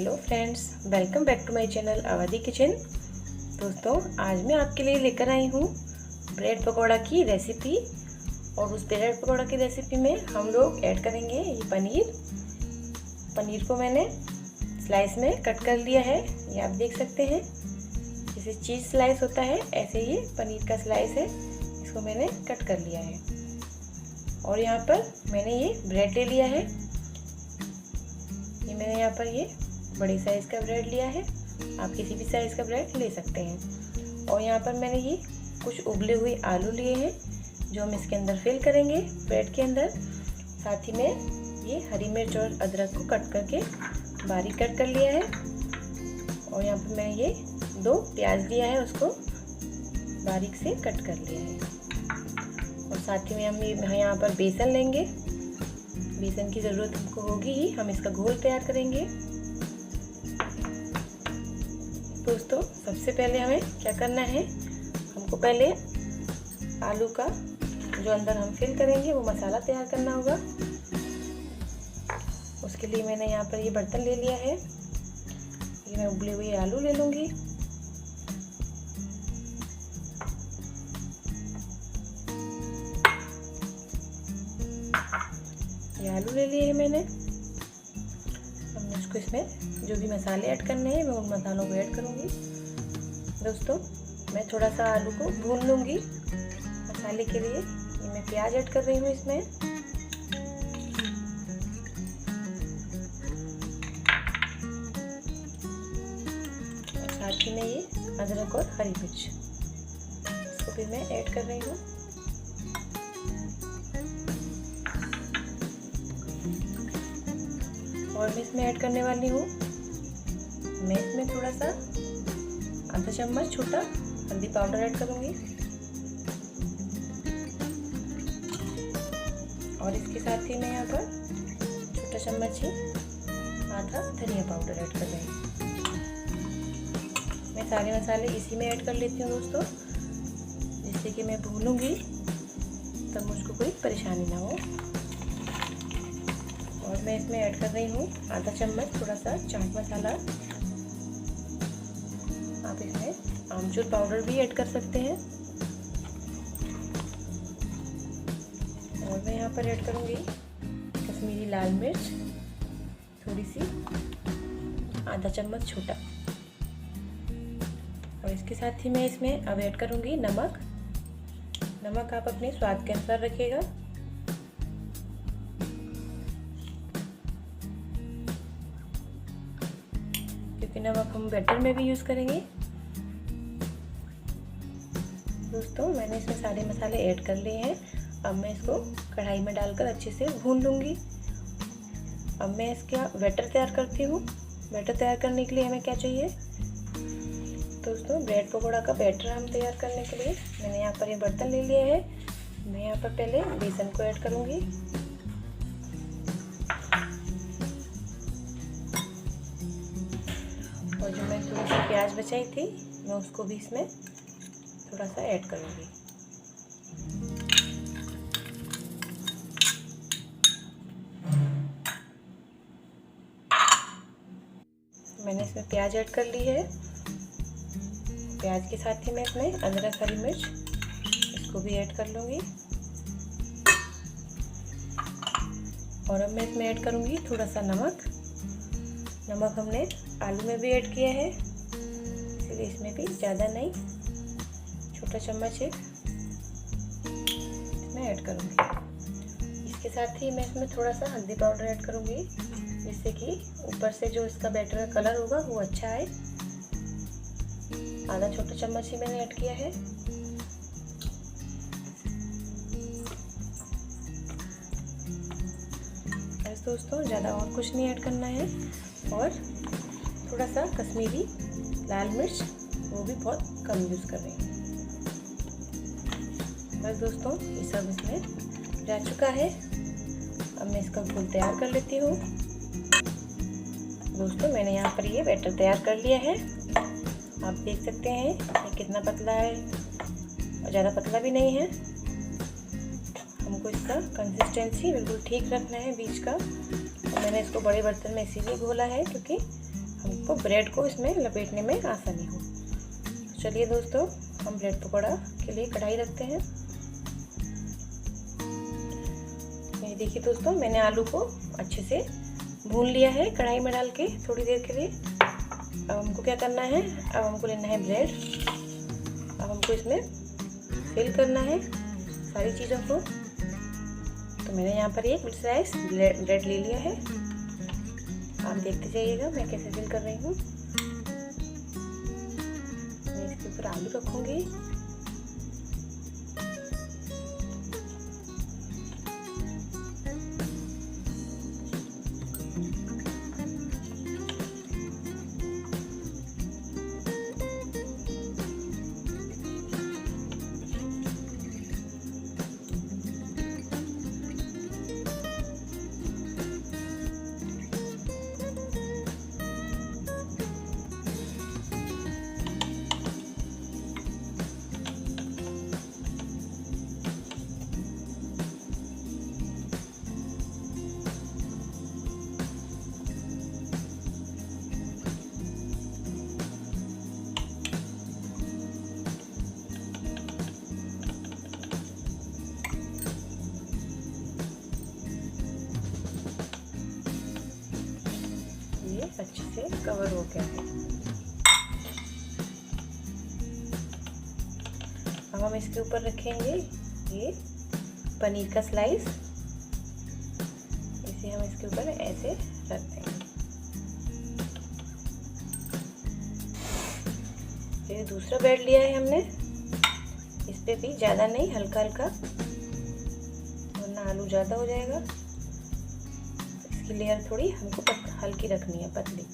Hello friends, welcome back to my channel Awadhi kitchen. दोस्तों, आज मैं आपके लिए लेकर आई हूँ ब्रेड पकौड़ा की रेसिपी। और उस ब्रेड पकौड़ा की रेसिपी में हम लोग ऐड करेंगे ये पनीर को मैंने स्लाइस में कट कर लिया है। ये आप देख सकते हैं, जैसे चीज़ स्लाइस होता है ऐसे ये पनीर का स्लाइस है, इसको मैंने कट कर लिया है। और यहाँ पर मैंने ये ब्रेड ले लिया है। ये मैंने यहाँ पर ये बड़े साइज़ का ब्रेड लिया है, आप किसी भी साइज़ का ब्रेड ले सकते हैं। और यहाँ पर मैंने ये कुछ उबले हुए आलू लिए हैं जो हम इसके अंदर फिल करेंगे ब्रेड के अंदर। साथ ही में ये हरी मिर्च और अदरक को कट करके बारीक कट कर लिया है। और यहाँ पर मैंने ये 2 प्याज लिया है, उसको बारीक से कट कर लिया है। और साथ ही में हम यहाँ पर बेसन लेंगे। बेसन की ज़रूरत हमको होगी ही, हम इसका घोल तैयार करेंगे। दोस्तों, सबसे पहले हमें क्या करना है, हमको पहले आलू का जो अंदर हम फिल करेंगे वो मसाला तैयार करना होगा। उसके लिए मैंने यहाँ पर ये बर्तन ले लिया है। ये मैं उबले हुए आलू ले लूँगी। ये आलू ले लिए हैं मैंने। अब मैं इसको इसमें जो भी मसाले ऐड करने हैं मैं उन मसालों को ऐड करूँगी। दोस्तों, मैं थोड़ा सा आलू को भून लूँगी मसाले के लिए। ये मैं प्याज ऐड कर रही हूँ इसमें। और साथ ही में ये अदरक और हरी मिर्च, इसको भी मैं ऐड कर रही हूँ। और मैं इसमें ऐड करने वाली हूँ, मैं इसमें थोड़ा सा आधा चम्मच छोटा हल्दी पाउडर ऐड करूँगी। और इसके साथ ही मैं यहाँ पर छोटा चम्मच ही आधा धनिया पाउडर ऐड कर रही हूँ। मैं सारे मसाले इसी में ऐड कर लेती हूँ दोस्तों, जिससे कि मैं भूनूँगी तब मुझको कोई परेशानी ना हो। और मैं इसमें ऐड कर रही हूँ आधा चम्मच थोड़ा सा चाट मसाला। आप इसमें आमचूर पाउडर भी ऐड कर सकते हैं। और मैं यहाँ पर ऐड करूँगी कश्मीरी लाल मिर्च थोड़ी सी, आधा चम्मच छोटा। और इसके साथ ही मैं इसमें अब ऐड करूँगी नमक। नमक आप अपने स्वाद के अनुसार रखिएगा। क्योंकि नमक हम बैटर में भी यूज़ करेंगे। दोस्तों, मैंने इसमें सारे मसाले ऐड कर लिए हैं। अब मैं इसको कढ़ाई में डालकर अच्छे से भून लूँगी। अब मैं इसका बैटर तैयार करती हूँ। बैटर तैयार करने के लिए हमें क्या चाहिए दोस्तों, ब्रेड पकौड़ा का बैटर हम तैयार करने के लिए मैंने यहाँ पर ये बर्तन ले लिया है। मैं यहाँ पर पहले बेसन को ऐड करूँगी। और जो मैं थोड़ी सी प्याज बचाई थी मैं उसको भी इसमें थोड़ा सा ऐड करूँगी। मैंने इसमें प्याज ऐड कर ली है। प्याज के साथ ही मैं इसमें अदरक हरी मिर्च इसको भी ऐड कर लूँगी। और अब मैं इसमें ऐड करूँगी थोड़ा सा नमक। नमक हमने आलू में भी ऐड किया है, इसलिए इसमें भी ज़्यादा नहीं, छोटा चम्मच एक इसमें ऐड करूँगी। इसके साथ ही मैं इसमें थोड़ा सा हल्दी पाउडर ऐड करूँगी, जिससे कि ऊपर से जो इसका बैटर का कलर होगा वो अच्छा आए। आधा छोटा चम्मच ही मैंने ऐड किया है। बस दोस्तों, ज़्यादा और कुछ नहीं ऐड करना है। और थोड़ा सा कश्मीरी लाल मिर्च, वो भी बहुत कम यूज़ कर रही हूँ। बस दोस्तों, ये सब इसमें जा चुका है। अब मैं इसका घोल तैयार कर लेती हूँ। दोस्तों, मैंने यहाँ पर ये बैटर तैयार कर लिया है। आप देख सकते हैं ये कितना पतला है और ज़्यादा पतला भी नहीं है। हमको इसका कंसिस्टेंसी बिल्कुल ठीक रखना है बीच का। और मैंने इसको बड़े बर्तन में इसीलिए घोला है क्योंकि हमको ब्रेड को इसमें लपेटने में आसानी हो। चलिए दोस्तों, हम ब्रेड पकौड़ा के लिए कढ़ाई रखते हैं। ये देखिए दोस्तों, मैंने आलू को अच्छे से भून लिया है कढ़ाई में डाल के थोड़ी देर के लिए। अब हमको क्या करना है, अब हमको लेना है ब्रेड। अब हमको इसमें फिल करना है सारी चीज़ों को। तो मैंने यहाँ पर एक स्लाइस ब्रेड ले लिया है। आप देखते जाइएगा मैं कैसे फिल कर रही हूँ। मैं इसके ऊपर आलू रखूँगी। अच्छे से कवर हो गया है। अब हम इसके ऊपर रखेंगे ये पनीर का स्लाइस। इसे हम इसके ऊपर ऐसे रख देंगे। ये दूसरा ब्रेड लिया है हमने, इस पे भी ज़्यादा नहीं, हल्का हल्का, वरना आलू ज़्यादा हो जाएगा। इसकी लेयर थोड़ी हमको हल्की रखनी है, पतली।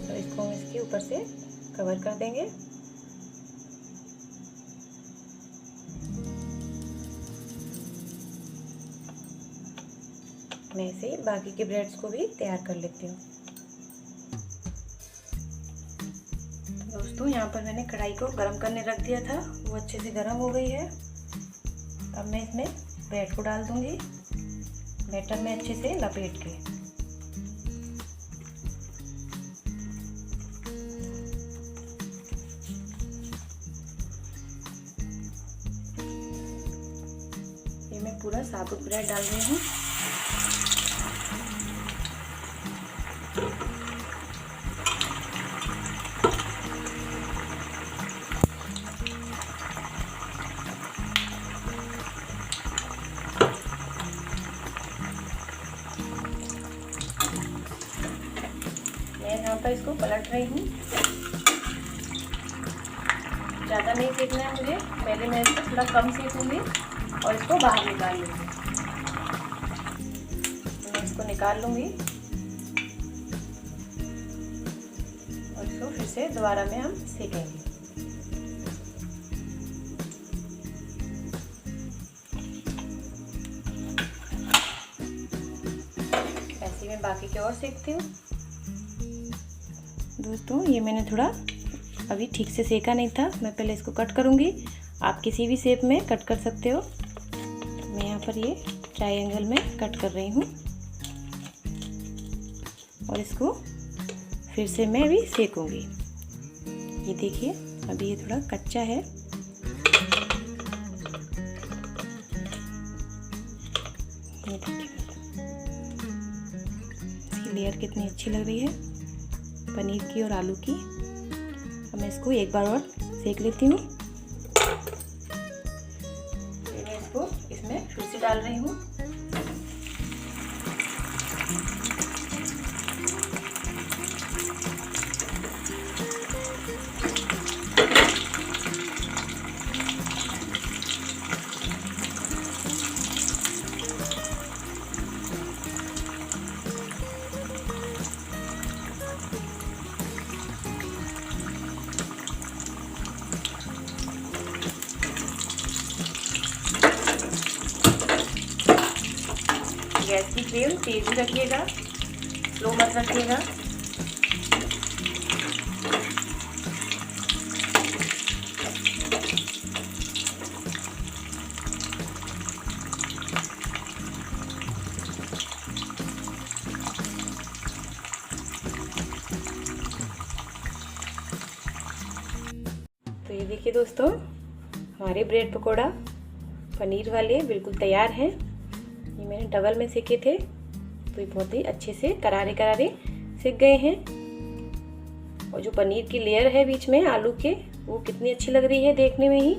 तो इसको हम इसके ऊपर से कवर कर देंगे। मैं ऐसे ही बाकी के ब्रेड्स को भी तैयार कर लेती हूँ। दोस्तों, यहाँ पर मैंने कढ़ाई को गरम करने रख दिया था, वो अच्छे से गरम हो गई है। अब मैं इसमें ब्रेड को डाल दूँगी बैटर में अच्छे से लपेट के। ये मैं पूरा साबुत ब्रेड डाल रही हूँ। मैं यहाँ पर इसको पलट रही हूँ। ज़्यादा नहीं सेकना है मुझे, पहले मैं इसको थोड़ा कम सेकूँगी और इसको बाहर निकाल लूँगी। मैं इसको निकाल लूँगी और इसको फिर से दोबारा में हम सेकेंगे। ऐसे मैं बाकी के और सेकती हूँ। दोस्तों, ये मैंने थोड़ा अभी ठीक से सेका नहीं था, मैं पहले इसको कट करूँगी। आप किसी भी शेप में कट कर सकते हो। मैं यहाँ पर ये ट्रायंगल में कट कर रही हूँ और इसको फिर से मैं भी सेकूँगी। ये देखिए, अभी ये थोड़ा कच्चा है। ये देखिए इसकी लेयर कितनी अच्छी लग रही है पनीर की और आलू की। अब मैं इसको एक बार और सेक लेती हूँ। मैं इसको इसमें फिर से डाल रही हूँ। गैस की फ्लेम तेज रखिएगा स्लो मत रखिएगा। तो ये देखिए दोस्तों, हमारे ब्रेड पकोड़ा पनीर वाले बिल्कुल तैयार हैं। ये मैंने डबल में सेके थे, तो ये बहुत ही अच्छे से करारे करारे सिक गए हैं। और जो पनीर की लेयर है बीच में आलू के, वो कितनी अच्छी लग रही है देखने में ही।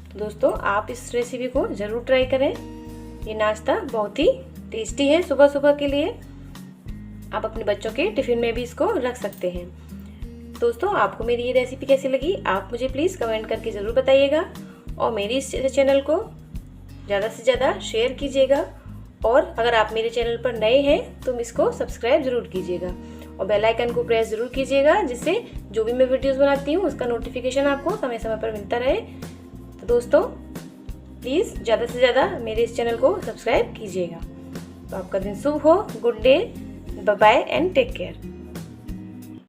तो दोस्तों, आप इस रेसिपी को ज़रूर ट्राई करें। ये नाश्ता बहुत ही टेस्टी है सुबह सुबह के लिए। आप अपने बच्चों के टिफ़िन में भी इसको रख सकते हैं। दोस्तों, आपको मेरी ये रेसिपी कैसी लगी, आप मुझे प्लीज़ कमेंट करके ज़रूर बताइएगा। और मेरी इस चैनल को ज़्यादा से ज़्यादा शेयर कीजिएगा। और अगर आप मेरे चैनल पर नए हैं तो इसको सब्सक्राइब ज़रूर कीजिएगा और बेल आइकन को प्रेस ज़रूर कीजिएगा, जिससे जो भी मैं वीडियोस बनाती हूँ उसका नोटिफिकेशन आपको समय समय पर मिलता रहे। तो दोस्तों, प्लीज़ ज़्यादा से ज़्यादा मेरे इस चैनल को सब्सक्राइब कीजिएगा। तो आपका दिन शुभ हो। Good day, bye bye and take care.